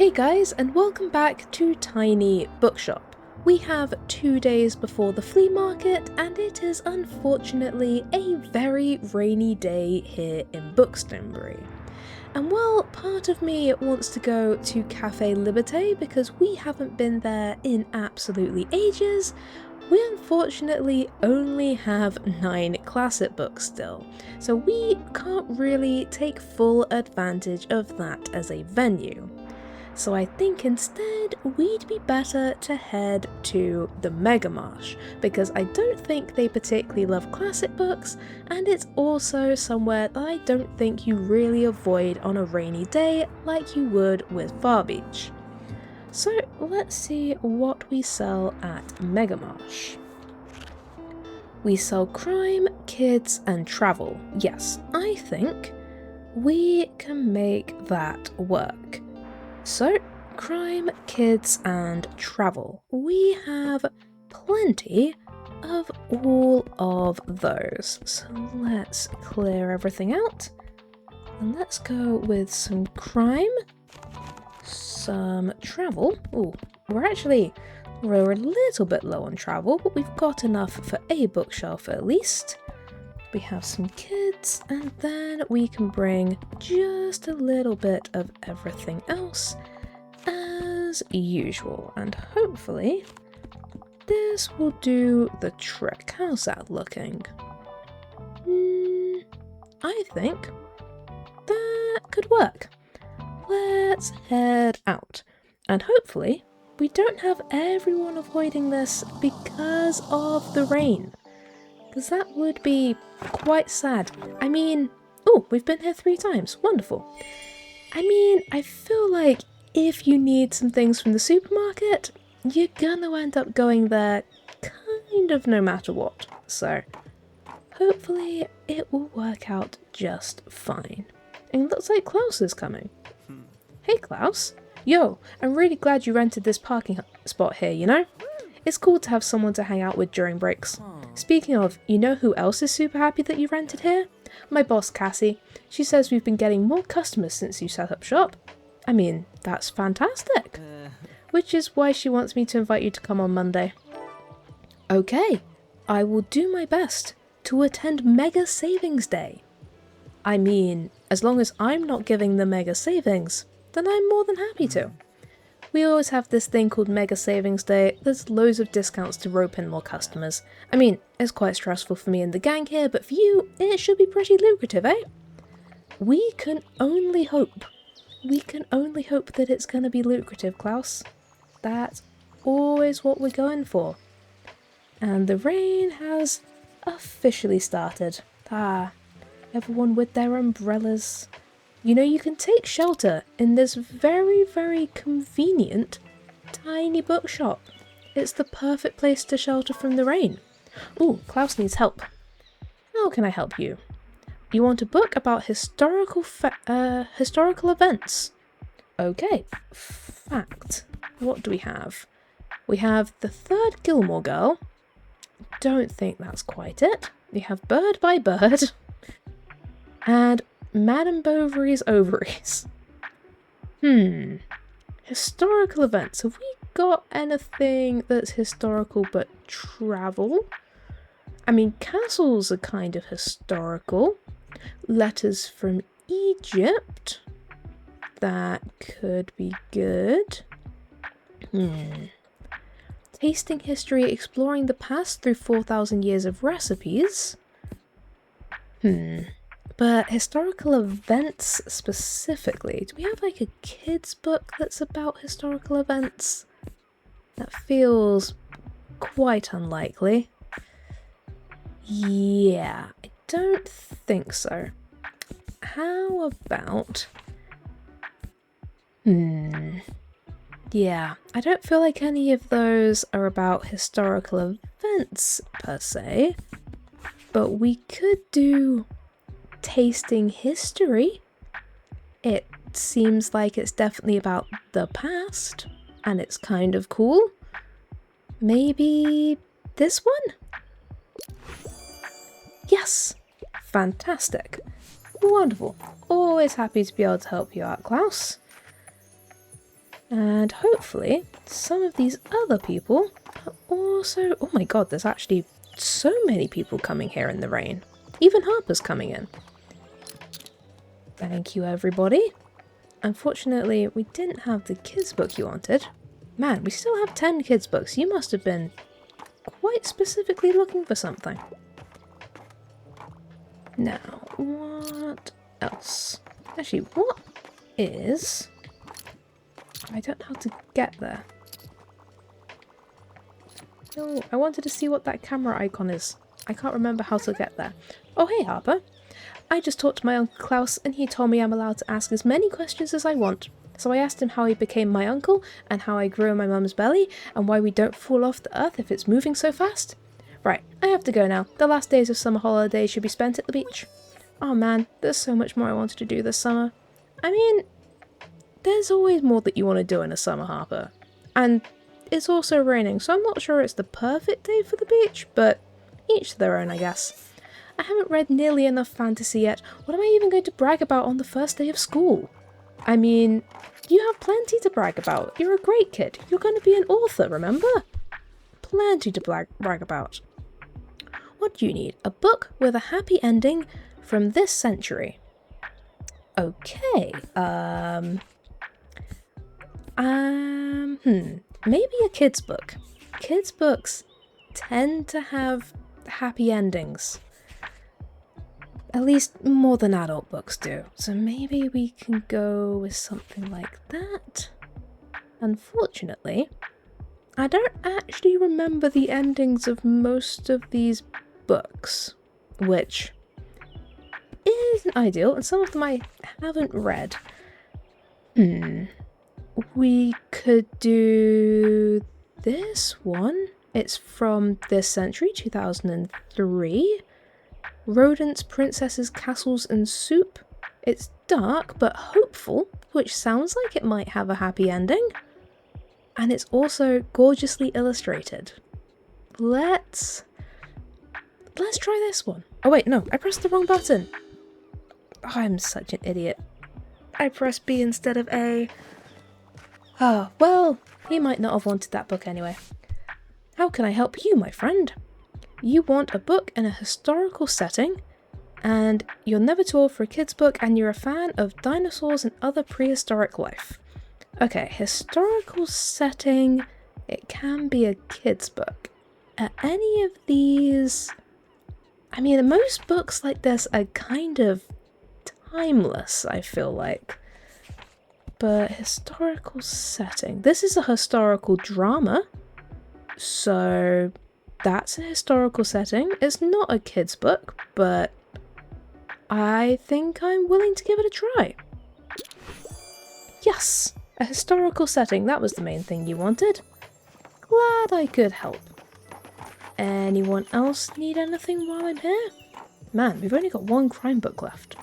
Hey guys, and welcome back to Tiny Bookshop. We have 2 days before the flea market, and it is unfortunately a very rainy day here in Buxtonbury. And while part of me wants to go to Cafe Liberté because we haven't been there in absolutely ages, we unfortunately only have 9 classic books still, so we can't really take full advantage of that as a venue. So I think instead we'd be better to head to the Megamarsh, because I don't think they particularly love classic books, and it's also somewhere that I don't think you really avoid on a rainy day like you would with Far Beach. So let's see what we sell at Megamarsh. We sell crime, kids, and travel. Yes, I think we can make that work. So, crime, kids, and travel. We have plenty of all of those. So let's clear everything out. And let's go with some crime, some travel. Ooh, we're a little bit low on travel, but we've got enough for a bookshelf at least. We have some kids, and then we can bring just a little bit of everything else as usual, and hopefully this will do the trick. How's that looking? I think that could work. Let's head out, and hopefully we don't have everyone avoiding this because of the rain. Because that would be quite sad. I mean, oh, we've been here 3 times. Wonderful. I mean, I feel like if you need some things from the supermarket, you're gonna end up going there kind of no matter what. So, hopefully it will work out just fine. And it looks like Klaus is coming. Hey Klaus. Yo, I'm really glad you rented this parking spot here, you know? It's cool to have someone to hang out with during breaks. Speaking of, you know who else is super happy that you rented here? My boss, Cassie. She says we've been getting more customers since you set up shop. I mean, that's fantastic. Which is why she wants me to invite you to come on Monday. Okay, I will do my best to attend Mega Savings Day. I mean, as long as I'm not giving the Mega Savings, then I'm more than happy to. We always have this thing called Mega Savings Day. There's loads of discounts to rope in more customers. I mean, it's quite stressful for me and the gang here, but for you, it should be pretty lucrative, eh? We can only hope. We can only hope that it's going to be lucrative, Klaus. That's always what we're going for. And the rain has officially started. Everyone with their umbrellas. You know, you can take shelter in this very, very convenient tiny bookshop. It's the perfect place to shelter from the rain. Ooh, Klaus needs help. How can I help you? You want a book about historical events? Okay, fact. What do we have? We have The Third Gilmore Girl. Don't think that's quite it. We have Bird by Bird. And Madame Bovary's Ovaries. Historical events. Have we got anything that's historical but travel? I mean, castles are kind of historical. Letters from Egypt. That could be good. Tasting history, exploring the past through 4,000 years of recipes. But historical events specifically, do we have like a kid's book that's about historical events? That feels quite unlikely. Yeah, I don't think so. How about... Yeah, I don't feel like any of those are about historical events per se, but we could do tasting history. It seems like it's definitely about the past, and it's kind of cool. Maybe this one? Yes! Fantastic. Wonderful. Always happy to be able to help you out, Klaus. And hopefully some of these other people are also... Oh my god, there's actually so many people coming here in the rain. Even Harper's coming in. Thank you, everybody. Unfortunately, we didn't have the kids' book you wanted. Man, we still have 10 kids' books. You must have been quite specifically looking for something. Now, what else? Actually, what is... I don't know how to get there. No, I wanted to see what that camera icon is. I can't remember how to get there. Oh, hey, Harper. I just talked to my Uncle Klaus and he told me I'm allowed to ask as many questions as I want. So I asked him how he became my uncle and how I grew in my mum's belly and why we don't fall off the earth if it's moving so fast. Right, I have to go now. The last days of summer holidays should be spent at the beach. Oh man, there's so much more I wanted to do this summer. I mean, there's always more that you want to do in a summer, Harper. And it's also raining, so I'm not sure it's the perfect day for the beach, but each to their own, I guess. I haven't read nearly enough fantasy yet. What am I even going to brag about on the first day of school? I mean, you have plenty to brag about. You're a great kid. You're going to be an author, remember? Plenty to brag about. What do you need? A book with a happy ending from this century. Okay, maybe a kid's book. Kids' books tend to have happy endings. At least more than adult books do. So maybe we can go with something like that. Unfortunately, I don't actually remember the endings of most of these books, which isn't ideal, and some of them I haven't read. We could do this one. It's from this century, 2003. Rodents, Princesses, Castles and Soup. It's dark but hopeful, which sounds like it might have a happy ending. And it's also gorgeously illustrated. Let's try this one. Oh wait, no, I pressed the wrong button. Oh, I'm such an idiot. I pressed B instead of A. Oh, well, he might not have wanted that book anyway. How can I help you, my friend? You want a book in a historical setting, and you're never too old for a kid's book, and you're a fan of dinosaurs and other prehistoric life. Okay, historical setting, it can be a kid's book. Are any of these... I mean, most books like this are kind of timeless, I feel like. But historical setting. This is a historical drama, so that's a historical setting. It's not a kid's book, but I think I'm willing to give it a try. Yes, a historical setting. That was the main thing you wanted. Glad I could help. Anyone else need anything while I'm here? Man, we've only got one crime book left.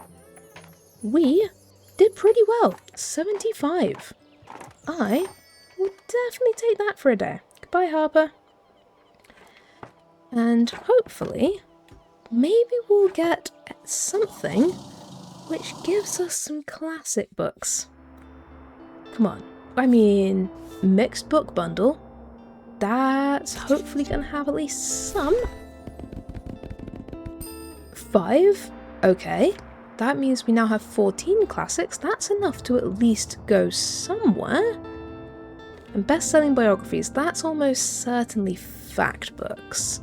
We did pretty well. 75. I will definitely take that for a day. Goodbye, Harper. And hopefully, maybe we'll get something which gives us some classic books. Come on. I mean, mixed book bundle. That's hopefully going to have at least some. 5? Okay. That means we now have 14 classics. That's enough to at least go somewhere. And best-selling biographies, that's almost certainly fact books.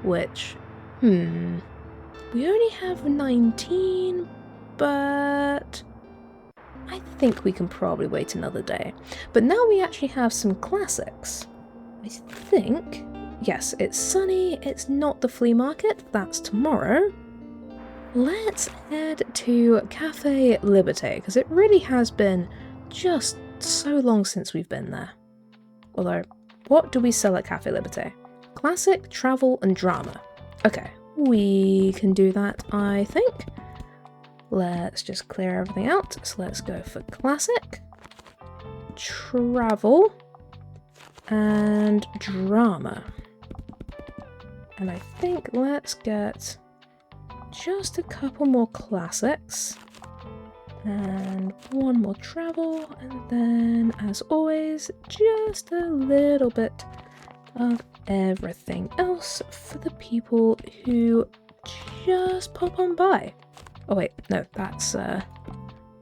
Which, we only have 19, but I think we can probably wait another day. But now we actually have some classics. I think, yes, it's sunny, it's not the flea market, that's tomorrow. Let's head to Cafe Liberté, because it really has been just so long since we've been there. Although, what do we sell at Cafe Liberté? Classic, travel, and drama. Okay, we can do that, I think. Let's just clear everything out. So let's go for classic, travel, and drama. And I think let's get just a couple more classics. And one more travel, and then, as always, just a little bit of everything else for the people who just pop on by. Oh wait, no, that's,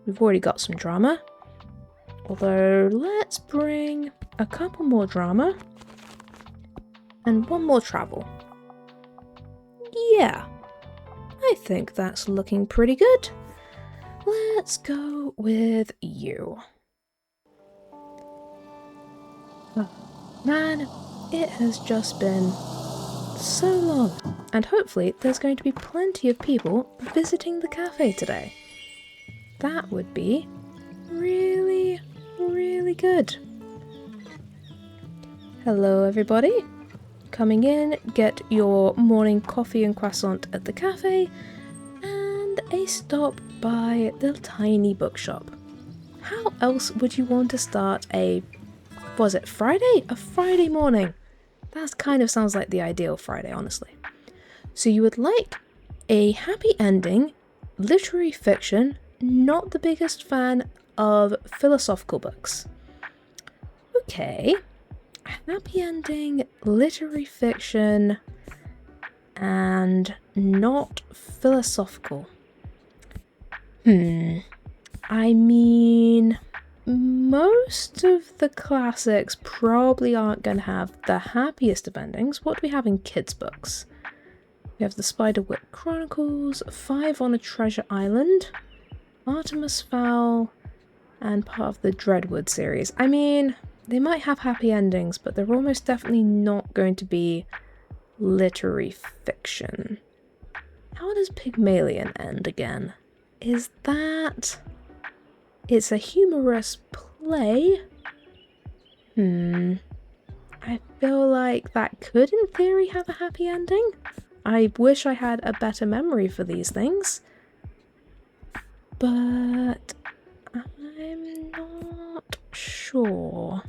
we've already got some drama. Although, let's bring a couple more drama and one more travel. Yeah, I think that's looking pretty good. Let's go with you. Oh, man, it has just been so long, and hopefully there's going to be plenty of people visiting the cafe today. That would be really, really good. Hello everybody. Coming in, get your morning coffee and croissant at the cafe, and a stop by the tiny bookshop. How else would you want to start a Friday? A Friday morning. That kind of sounds like the ideal Friday, honestly. So you would like a happy ending, literary fiction, not the biggest fan of philosophical books. Okay. Happy ending, literary fiction, and not philosophical. I mean, most of the classics probably aren't going to have the happiest of endings. What do we have in kids' books? We have the Spiderwick Chronicles, 5 on a Treasure Island, Artemis Fowl, and part of the Dreadwood series. I mean, they might have happy endings, but they're almost definitely not going to be literary fiction. How does Pygmalion end again? Is that... It's a humorous play? I feel like that could, in theory, have a happy ending. I wish I had a better memory for these things. But I'm not sure.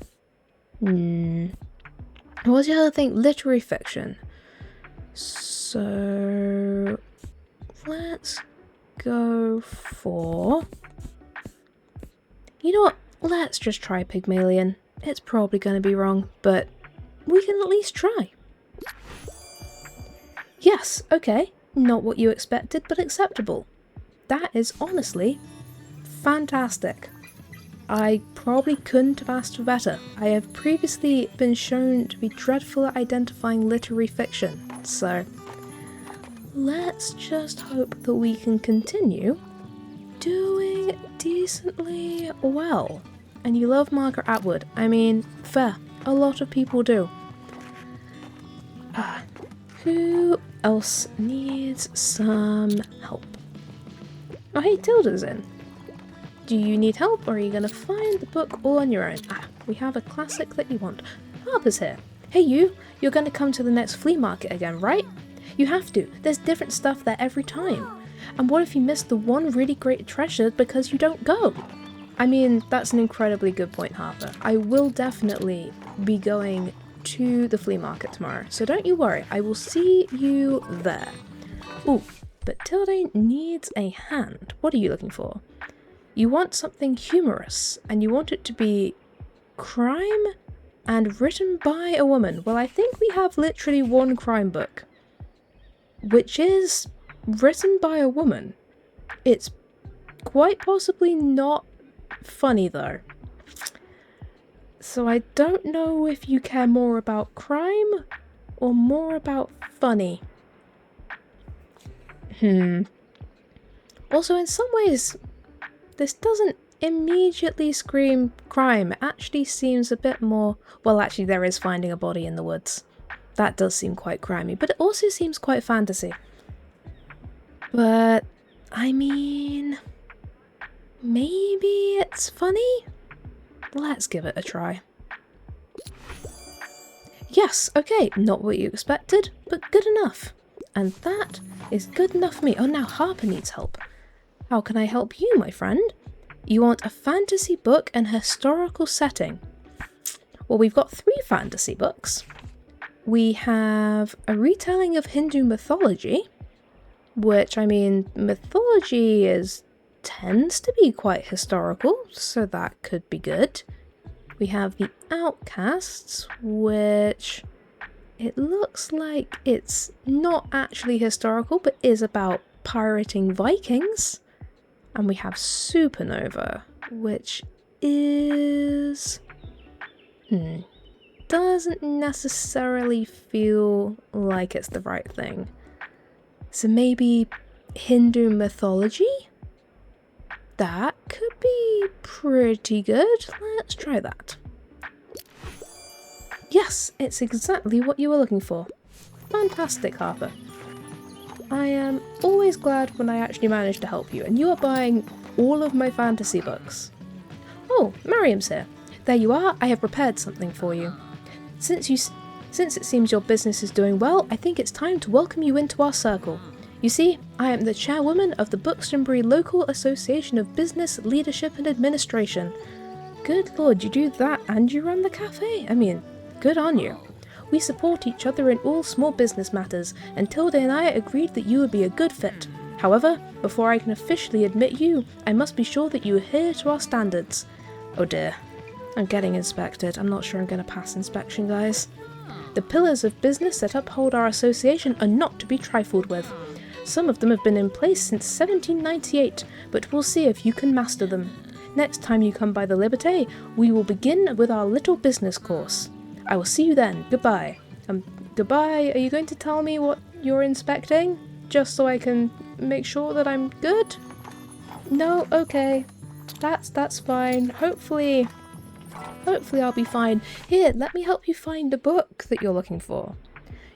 What's the other thing? Literary fiction. So let's go for... You know what? Let's just try Pygmalion. It's probably going to be wrong, but we can at least try. Yes, okay. Not what you expected, but acceptable. That is honestly fantastic. I probably couldn't have asked for better. I have previously been shown to be dreadful at identifying literary fiction, so let's just hope that we can continue doing decently well. And you love Margaret Atwood. I mean, fair. A lot of people do. Who else needs some help? Oh, hey, Tilda's in. Do you need help, or are you going to find the book all on your own? We have a classic that you want. Harper's here. Hey you're going to come to the next flea market again, right? You have to. There's different stuff there every time. And what if you miss the one really great treasure because you don't go? I mean, that's an incredibly good point, Harper. I will definitely be going to the flea market tomorrow, so don't you worry. I will see you there. Ooh, but Tilde needs a hand. What are you looking for? You want something humorous, and you want it to be crime and written by a woman. Well, I think we have literally one crime book, which is written by a woman. It's quite possibly not funny, though. So I don't know if you care more about crime or more about funny. Also, in some ways, this doesn't immediately scream crime. It actually seems a bit more... Well, actually, there is finding a body in the woods. That does seem quite crimey, but it also seems quite fantasy. But, I mean... maybe it's funny? Let's give it a try. Yes, okay, not what you expected, but good enough. And that is good enough for me. Oh, now Harper needs help. How can I help you, my friend? You want a fantasy book and historical setting. Well, we've got 3 fantasy books. We have a retelling of Hindu mythology, which, I mean, mythology is tends to be quite historical, so that could be good. We have the Outcasts, which it looks like it's not actually historical, but is about pirating Vikings. And we have Supernova, which is... doesn't necessarily feel like it's the right thing. So maybe Hindu mythology? That could be pretty good. Let's try that. Yes, it's exactly what you were looking for. Fantastic, Harper. I am always glad when I actually manage to help you, and you are buying all of my fantasy books. Oh, Miriam's here. There you are, I have prepared something for you. Since it seems your business is doing well, I think it's time to welcome you into our circle. You see, I am the chairwoman of the Buxtonbury Local Association of Business, Leadership and Administration. Good lord, you do that and you run the cafe? I mean, good on you. We support each other in all small business matters, and Tilda and I agreed that you would be a good fit. However, before I can officially admit you, I must be sure that you adhere to our standards. Oh dear. I'm getting inspected. I'm not sure I'm going to pass inspection, guys. The pillars of business that uphold our association are not to be trifled with. Some of them have been in place since 1798, but we'll see if you can master them. Next time you come by the Liberté, we will begin with our little business course. I will see you then. Goodbye. Goodbye. Are you going to tell me what you're inspecting? Just so I can make sure that I'm good? No? Okay. That's fine. Hopefully I'll be fine. Here, let me help you find the book that you're looking for.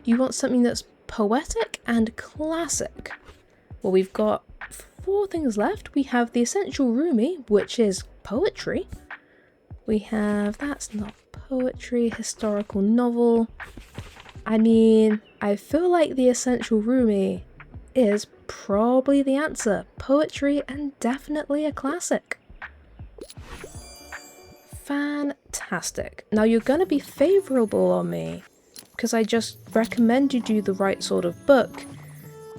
You want something that's poetic and classic. Well, we've got 4 things left. We have the Essential Rumi, which is poetry. We have, that's not poetry, historical novel. I mean, I feel like the Essential Rumi is probably the answer. Poetry and definitely a classic. Fantastic. Now you're going to be favourable on me because I just recommended you the right sort of book.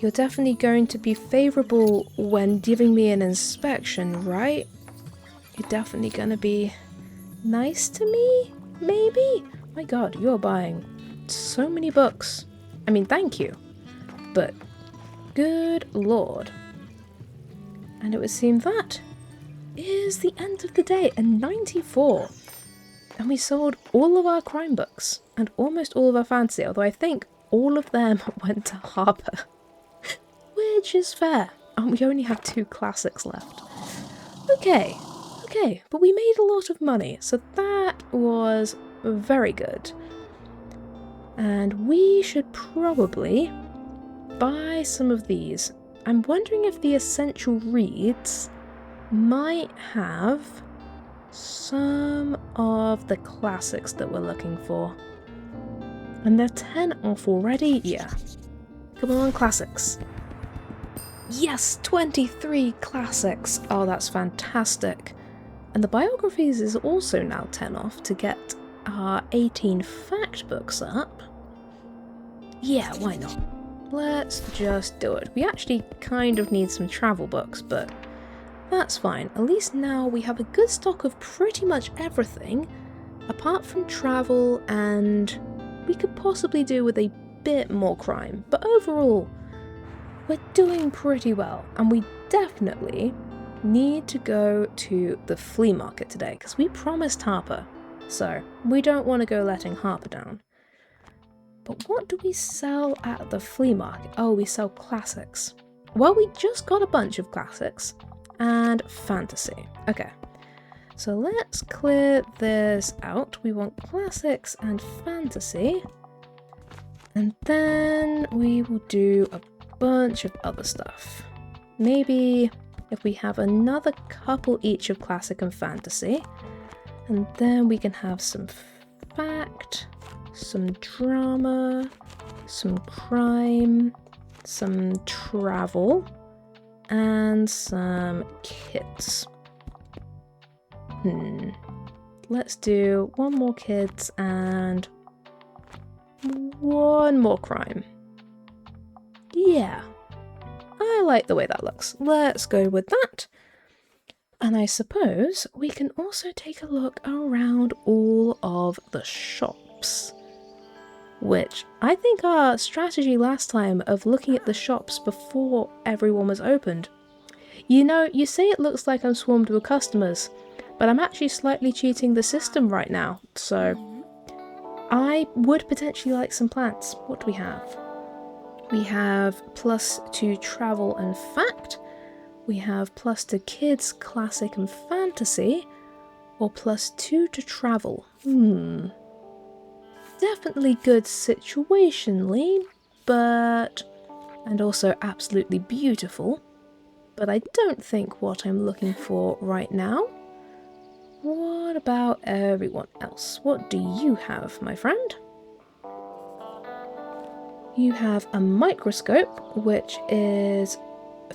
You're definitely going to be favourable when giving me an inspection, right? You're definitely going to be nice to me, maybe? My god, you're buying so many books. I mean, thank you. But, good lord. And it would seem that is the end of the day, and 94. And we sold all of our crime books, and almost all of our fantasy, although I think all of them went to Harper. Which is fair. And we only have 2 classics left. Okay, but we made a lot of money, so that was very good. And we should probably buy some of these. I'm wondering if the Essential Reads might have some of the classics that we're looking for. And they're 10 off already? Yeah. Come on, classics. Yes, 23 classics. Oh, that's fantastic. And the biographies is also now 10 off to get our 18 fact books up. Yeah, why not? Let's just do it. We actually kind of need some travel books, but that's fine. At least now we have a good stock of pretty much everything, apart from travel, and we could possibly do with a bit more crime. But overall, we're doing pretty well, and we definitely need to go to the flea market today, because we promised Harper, so we don't want to go letting Harper down. But what do we sell at the flea market? Oh, we sell classics. Well, we just got a bunch of classics and fantasy. Okay, so let's clear this out. We want classics and fantasy, and then we will do a bunch of other stuff. Maybe if we have another couple each of classic and fantasy, and then we can have some fact, some drama, some crime, some travel, and some kids. Let's do 1 more kids and 1 more crime. Yeah, I like the way that looks. Let's go with that. And I suppose we can also take a look around all of the shops, which I think our strategy last time of looking at the shops before everyone was opened. You know, you say it looks like I'm swarmed with customers, but I'm actually slightly cheating the system right now, so I would potentially like some plants. What do we have? We have plus to travel and fact. We have plus to kids, classic and fantasy, or plus 2 to travel. Definitely good situationally, and also absolutely beautiful, but I don't think what I'm looking for right now. What about everyone else? What do you have, my friend? You have a microscope, which is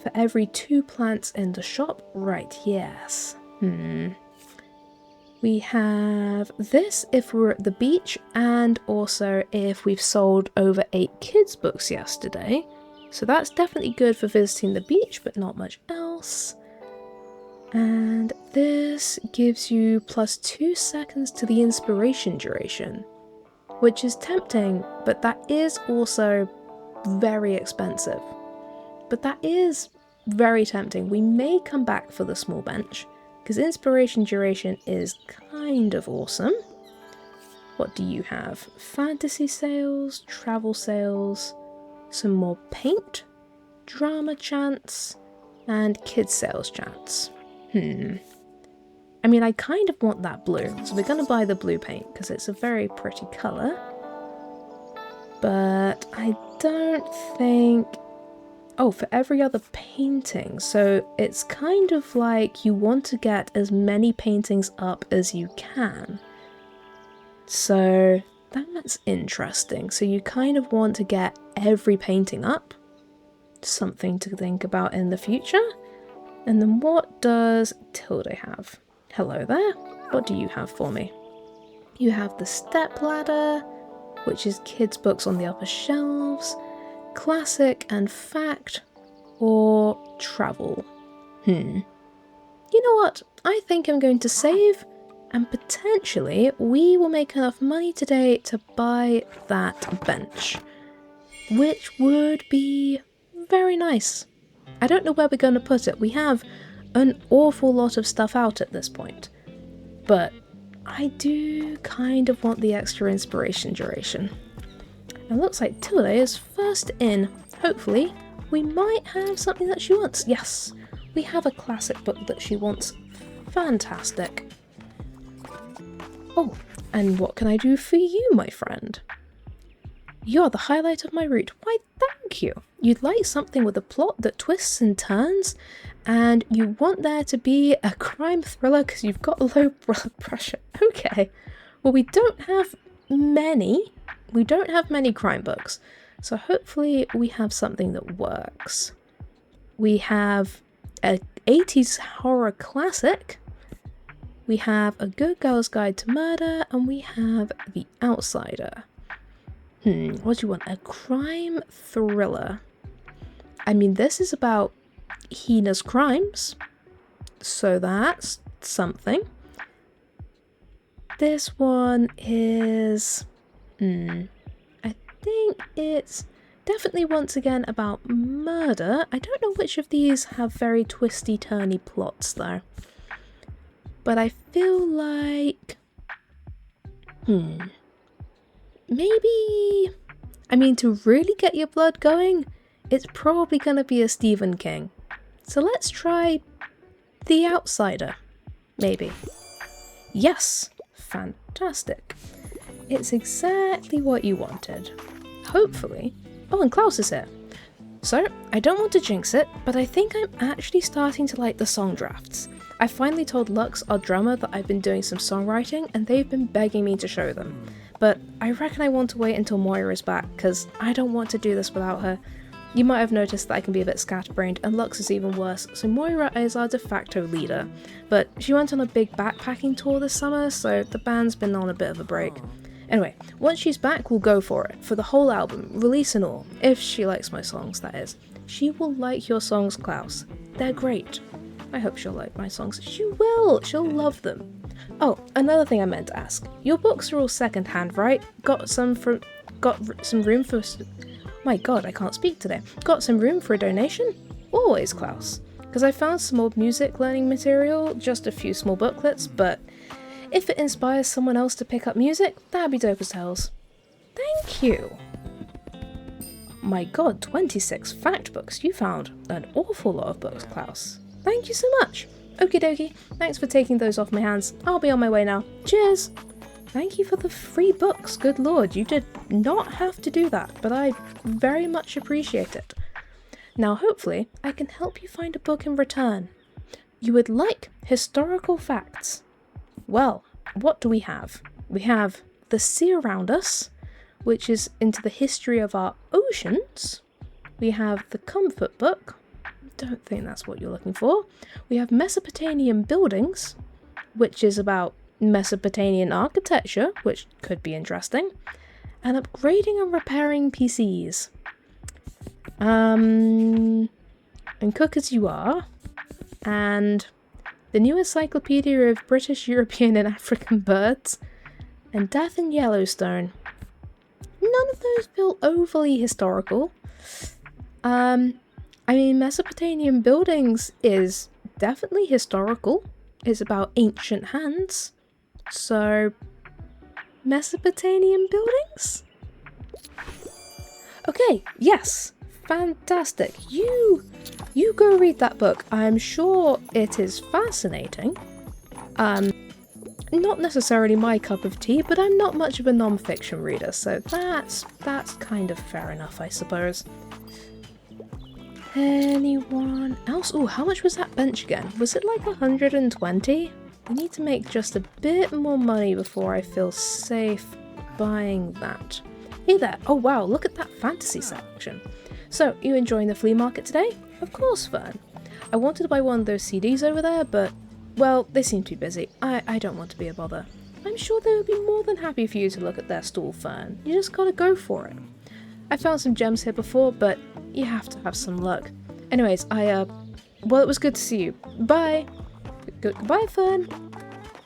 for every 2 plants in the shop. Right, yes. We have this if we're at the beach, and also if we've sold over 8 kids' books yesterday. So that's definitely good for visiting the beach, but not much else. And this gives you plus 2 seconds to the inspiration duration, which is tempting, but that is also very expensive. But that is very tempting. We may come back for the small bench, because inspiration duration is kind of awesome. What do you have? Fantasy sales, travel sales, some more paint, drama chance, and kids sales chance. I mean, I kind of want that blue, so we're going to buy the blue paint because it's a very pretty colour. But I don't think... Oh, for every other painting. So it's kind of like you want to get as many paintings up as you can. So that's interesting. So you kind of want to get every painting up. Something to think about in the future. And then what does Tilde have? Hello there. What do you have for me? You have the step ladder, which is kids' books on the upper shelves, classic and fact, or travel. You know what? I think I'm going to save, and potentially we will make enough money today to buy that bench, which would be very nice. I don't know where we're going to put it. We have an awful lot of stuff out at this point, but I do kind of want the extra inspiration duration. It looks like Tilde is first in. Hopefully, we might have something that she wants. Yes, we have a classic book that she wants. Fantastic. Oh, and what can I do for you, my friend? You're the highlight of my route. Why, thank you. You'd like something with a plot that twists and turns, and you want there to be a crime thriller because you've got low blood pressure. Okay. Well, we don't have many crime books, so hopefully we have something that works. We have a 80s horror classic, we have A Good Girl's Guide to Murder, and we have The Outsider. What do you want? A crime thriller. I mean, this is about heinous crimes, so that's something. This one is... I think it's definitely once again about murder. I don't know which of these have very twisty-turny plots though. But I feel like... Maybe... I mean, to really get your blood going, it's probably going to be a Stephen King. So let's try The Outsider, maybe. Yes! Fantastic. It's exactly what you wanted. Hopefully. Oh, and Klaus is here. So, I don't want to jinx it, but I think I'm actually starting to like the song drafts. I finally told Lux, our drummer, that I've been doing some songwriting, and they've been begging me to show them. But I reckon I want to wait until Moira is back, because I don't want to do this without her. You might have noticed that I can be a bit scatterbrained, and Lux is even worse, so Moira is our de facto leader. But she went on a big backpacking tour this summer, so the band's been on a bit of a break. Anyway, once she's back, we'll go for it, for the whole album, release and all, if she likes my songs, that is. She will like your songs, Klaus. They're great. I hope she'll like my songs. She will! She'll love them. Oh, another thing I meant to ask. Your books are all secondhand, right? Got some room for... My god, I can't speak today. Got some room for a donation? Always, Klaus. Because I found some old music learning material, just a few small booklets, but if it inspires someone else to pick up music, that'd be dope as hells. Thank you. My god, 26 fact books. You found an awful lot of books, Klaus. Thank you so much. Okie dokie. Thanks for taking those off my hands. I'll be on my way now. Cheers. Thank you for the free books. Good lord, you did not have to do that, but I very much appreciate it. Now hopefully I can help you find a book in return. You would like historical facts. Well, what do we have? We have The Sea Around Us, which is into the history of our oceans. We have The Comfort Book. Don't think that's what you're looking for. We have Mesopotamian Buildings, which is about Mesopotamian architecture, which could be interesting. And Upgrading and Repairing PCs. And Cook As You Are. And The New Encyclopedia of British, European and African Birds. And Death in Yellowstone. None of those feel overly historical. I mean, Mesopotamian Buildings is definitely historical. It's about ancient hands. So, Mesopotamian Buildings? Okay, yes. Fantastic. You go read that book. I'm sure it is fascinating. Not necessarily my cup of tea, but I'm not much of a non-fiction reader, so that's kind of fair enough, I suppose. Anyone else? Oh, how much was that bench again? Was it like 120? I need to make just a bit more money before I feel safe buying that. Hey there. Oh wow, look at that fantasy section. So, you enjoying the flea market today? Of course, Fern. I wanted to buy one of those CDs over there, but, well, they seem to be busy. I don't want to be a bother. I'm sure they would be more than happy for you to look at their stall, Fern. You just gotta go for it. I found some gems here before, but you have to have some luck. Anyways, well, it was good to see you. Bye! Goodbye, Fern!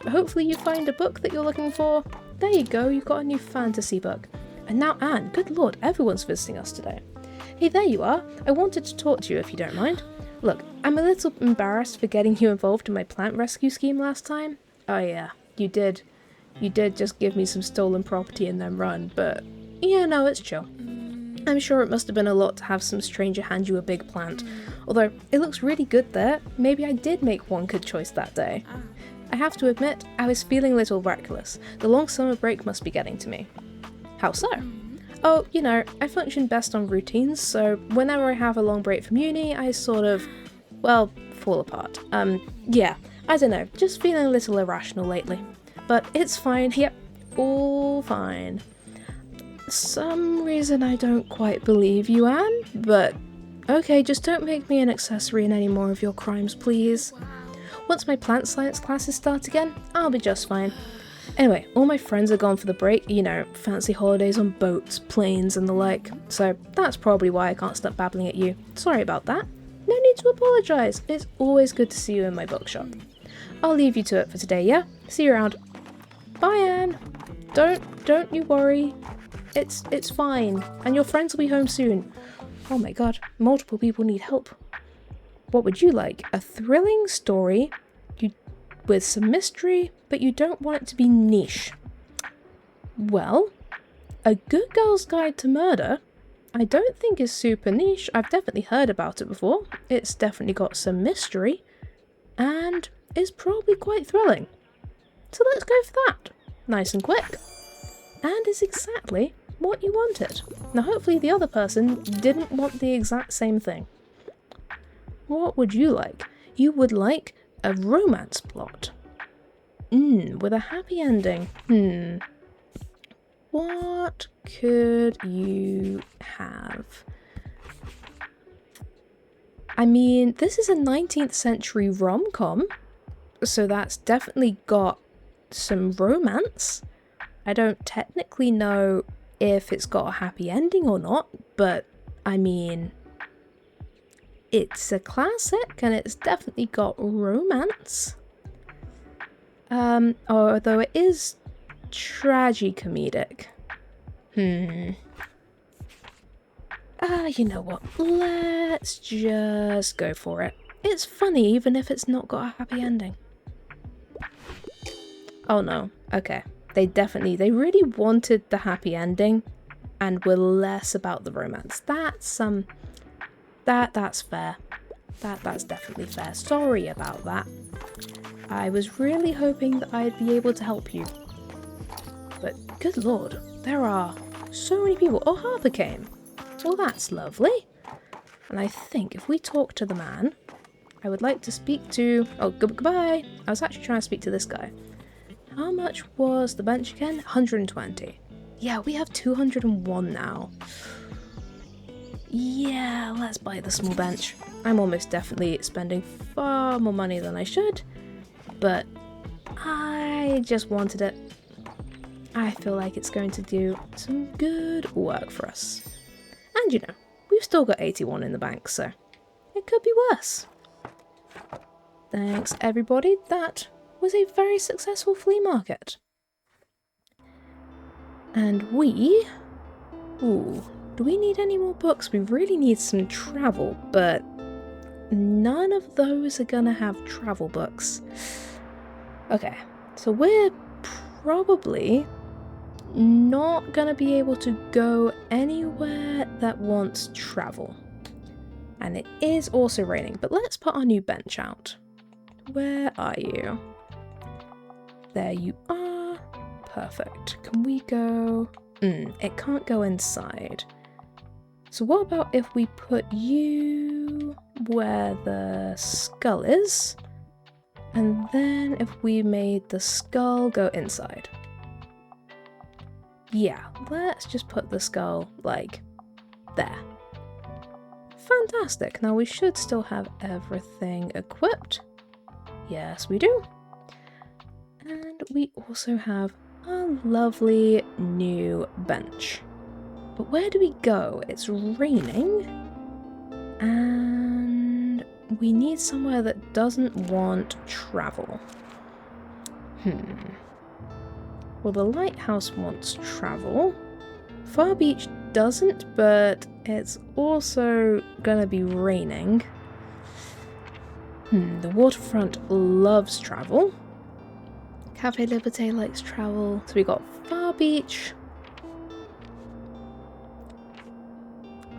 Hopefully you find a book that you're looking for. There you go, you've got a new fantasy book. And now Anne, good lord, everyone's visiting us today. Hey, there you are. I wanted to talk to you if you don't mind. Look, I'm a little embarrassed for getting you involved in my plant rescue scheme last time. Oh yeah, you did. You did just give me some stolen property and then run, but yeah, no, it's chill. I'm sure it must have been a lot to have some stranger hand you a big plant. Although, it looks really good there. Maybe I did make one good choice that day. I have to admit, I was feeling a little reckless. The long summer break must be getting to me. How so? Oh, you know, I function best on routines, so whenever I have a long break from uni, I sort of, well, fall apart. Yeah, I don't know, just feeling a little irrational lately. But it's fine, yep, all fine. Some reason I don't quite believe you, Anne, but okay, just don't make me an accessory in any more of your crimes, please. Once my plant science classes start again, I'll be just fine. Anyway, all my friends are gone for the break, you know, fancy holidays on boats, planes and the like, so that's probably why I can't stop babbling at you. Sorry about that. No need to apologise, it's always good to see you in my bookshop. I'll leave you to it for today, yeah? See you around. Bye, Anne. Don't you worry. It's fine, and your friends will be home soon. Oh my god, multiple people need help. What would you like? A thrilling story with some mystery, but you don't want it to be niche. Well, A Good Girl's Guide to Murder, I don't think is super niche. I've definitely heard about it before. It's definitely got some mystery, and is probably quite thrilling. So let's go for that. Nice and quick. And is exactly what you wanted. Now hopefully the other person didn't want the exact same thing. What would you like? You would like a romance plot. With a happy ending. What could you have? I mean, this is a 19th century rom-com, so that's definitely got some romance. I don't technically know if it's got a happy ending or not, but I mean, It's a classic, and it's definitely got romance. Although it is tragicomedic. You know what? Let's just go for it. It's funny even if it's not got a happy ending. Oh no. Okay. They really wanted the happy ending and were less about the romance. That's fair. That's definitely fair. Sorry about that. I was really hoping that I'd be able to help you. But good lord, there are so many people. Oh, Harper came. Well, that's lovely. And I think if we talk to the man, I would like to speak to... Oh, goodbye. I was actually trying to speak to this guy. How much was the bench again? 120. Yeah, we have 201 now. Yeah, let's buy the small bench. I'm almost definitely spending far more money than I should, but I just wanted it. I feel like it's going to do some good work for us. And you know, we've still got 81 in the bank, so it could be worse. Thanks everybody, that was a very successful flea market. And we... Ooh, do we need any more books? We really need some travel, but none of those are gonna have travel books. Okay, so we're probably not gonna be able to go anywhere that wants travel. And it is also raining, but let's put our new bench out. Where are you? There you are. Perfect. Can we go... it can't go inside. So what about if we put you where the skull is? And then if we made the skull go inside. Yeah, let's just put the skull, like, there. Fantastic. Now we should still have everything equipped. Yes, we do. And we also have a lovely new bench. But where do we go? It's raining. And we need somewhere that doesn't want travel. Well, the lighthouse wants travel. Far Beach doesn't, but it's also gonna be raining. The waterfront loves travel. Cafe Liberté likes travel. So we got Far Beach.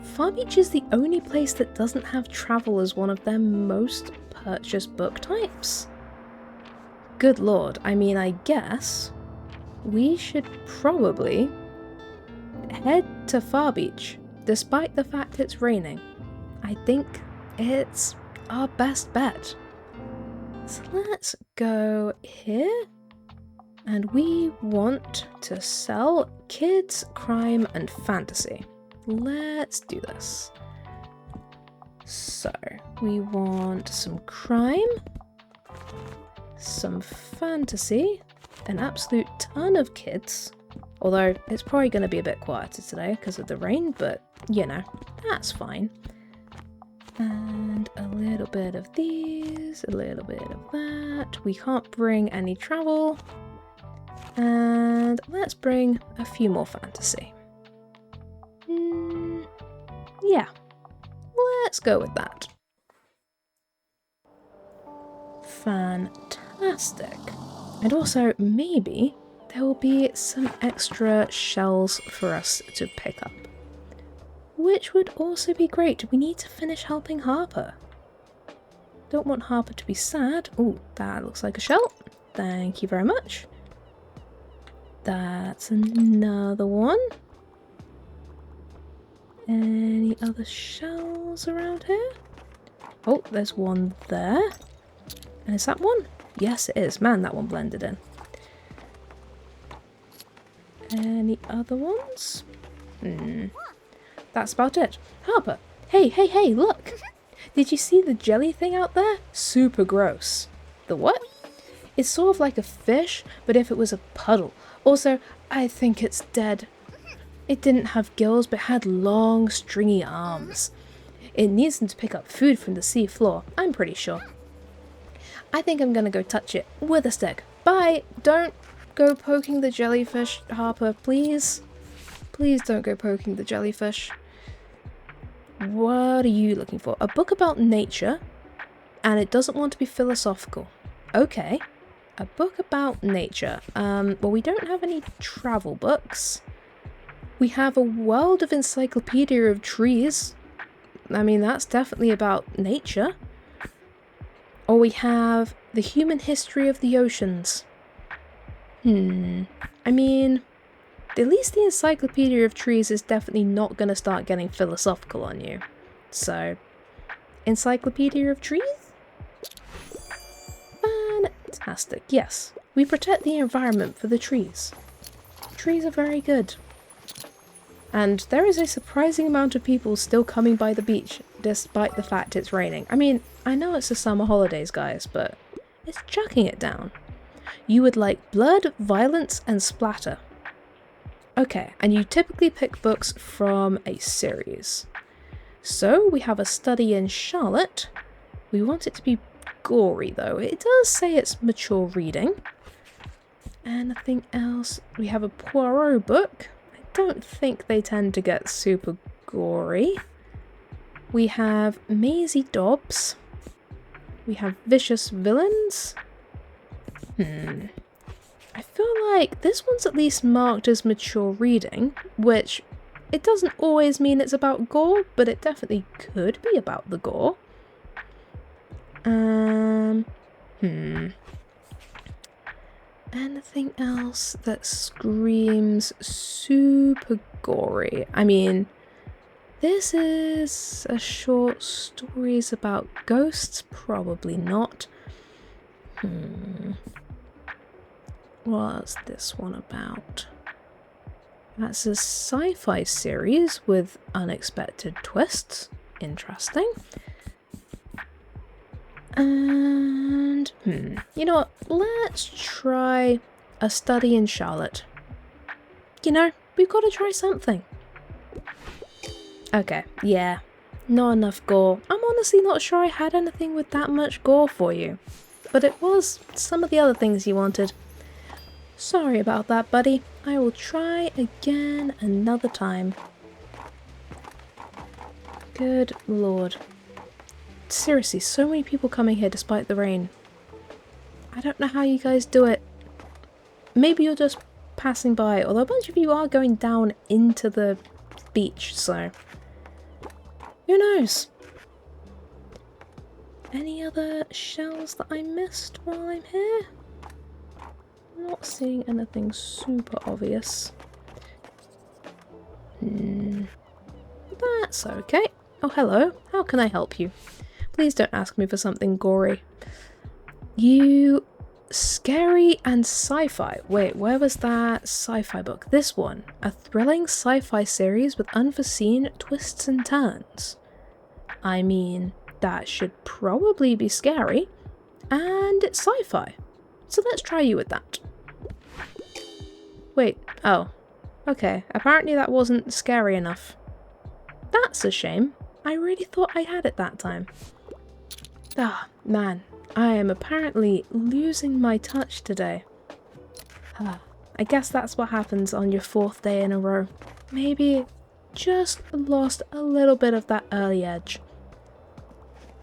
Far Beach is the only place that doesn't have travel as one of their most purchased book types. Good lord, I mean, I guess we should probably head to Far Beach, despite the fact it's raining. I think it's our best bet. So let's go here. And we want to sell kids, crime, and fantasy. Let's do this. So, we want some crime, some fantasy, an absolute ton of kids. Although, it's probably going to be a bit quieter today because of the rain, but, you know, that's fine. And a little bit of these, a little bit of that. We can't bring any travel. And let's bring a few more fantasy. Yeah, let's go with that. Fantastic. And also, maybe there will be some extra shells for us to pick up. Which would also be great. We need to finish helping Harper. Don't want Harper to be sad. Ooh, that looks like a shell. Thank you very much. That's another one. Any other shells around here? Oh, there's one there. And is that one? Yes, it is. Man, that one blended in. Any other ones? That's about it. Harper! Hey, look! Did you see the jelly thing out there? Super gross. The what? It's sort of like a fish, but if it was a puddle. Also, I think it's dead. It didn't have gills, but had long, stringy arms. It needs them to pick up food from the sea floor, I'm pretty sure. I think I'm gonna go touch it with a stick. Bye! Don't go poking the jellyfish, Harper, please. Please don't go poking the jellyfish. What are you looking for? A book about nature, and it doesn't want to be philosophical. Okay. A book about nature. Well, we don't have any travel books. We have a world of encyclopedia of trees. I mean, that's definitely about nature. Or we have the human history of the oceans. I mean, at least the encyclopedia of trees is definitely not going to start getting philosophical on you. So, encyclopedia of trees? Fantastic, yes. We protect the environment for the trees. Trees are very good. And there is a surprising amount of people still coming by the beach, despite the fact it's raining. I mean, I know it's the summer holidays, guys, but it's chucking it down. You would like blood, violence, and splatter. Okay, and you typically pick books from a series. So, we have a study in Charlotte. We want it to be gory, though. It does say it's mature reading. Anything else? We have a Poirot book. Don't think they tend to get super gory. We have Maisie Dobbs. We have Vicious Villains. I feel like this one's at least marked as mature reading, which it doesn't always mean it's about gore, but it definitely could be about the gore. Anything else that screams super gory? I mean, this is a short stories about ghosts? Probably not. What's this one about? That's a sci-fi series with unexpected twists. Interesting. And, you know what? Let's try a study in Charlotte. You know, we've got to try something. Okay, yeah. Not enough gore. I'm honestly not sure I had anything with that much gore for you. But it was some of the other things you wanted. Sorry about that, buddy. I will try again another time. Good lord. Seriously, so many people coming here despite the rain. I don't know how you guys do it. Maybe you're just passing by, although a bunch of you are going down into the beach, so who knows? Any other shells that I missed while I'm here? I'm not seeing anything super obvious. That's okay. Oh, hello. How can I help you? Please don't ask me for something gory. You... Scary and sci-fi. Wait, where was that sci-fi book? This one. A thrilling sci-fi series with unforeseen twists and turns. I mean, that should probably be scary. And it's sci-fi. So let's try you with that. Wait, oh. Okay, apparently that wasn't scary enough. That's a shame. I really thought I had it that time. Ah, man. I am apparently losing my touch today. I guess that's what happens on your 4th day in a row. Maybe just lost a little bit of that early edge.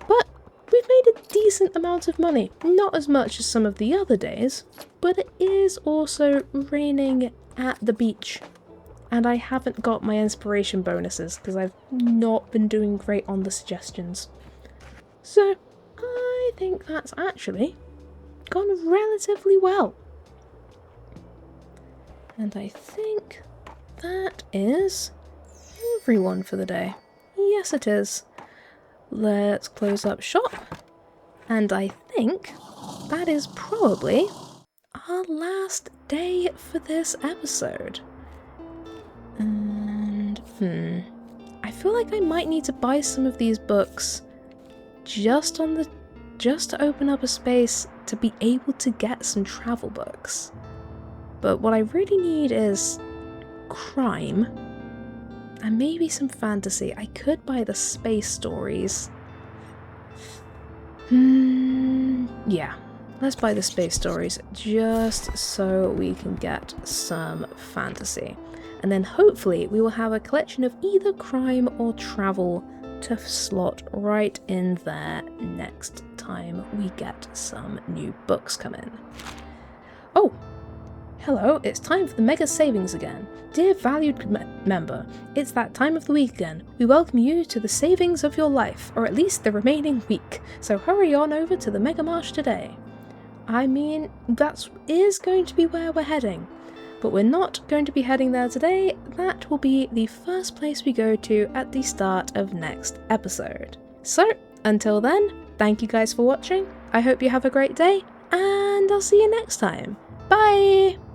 But we've made a decent amount of money. Not as much as some of the other days, but it is also raining at the beach. And I haven't got my inspiration bonuses because I've not been doing great on the suggestions. So I think that's actually gone relatively well. And I think that is everyone for the day. Yes, it is. Let's close up shop. And I think that is probably our last day for this episode. And, I feel like I might need to buy some of these books just to open up a space to be able to get some travel books. But what I really need is crime and maybe some fantasy. I could buy the space stories. Yeah, let's buy the space stories just so we can get some fantasy. And then hopefully we will have a collection of either crime or travel to slot right in there next time we get some new books come in. Oh, hello, it's time for the mega savings again. Dear valued member, it's that time of the week again. We welcome you to the savings of your life, or at least the remaining week, so hurry on over to the Mega Marsh today. I mean, that is going to be where we're heading, but we're not going to be heading there today. That will be the first place we go to at the start of next episode. So, until then, thank you guys for watching, I hope you have a great day, and I'll see you next time. Bye!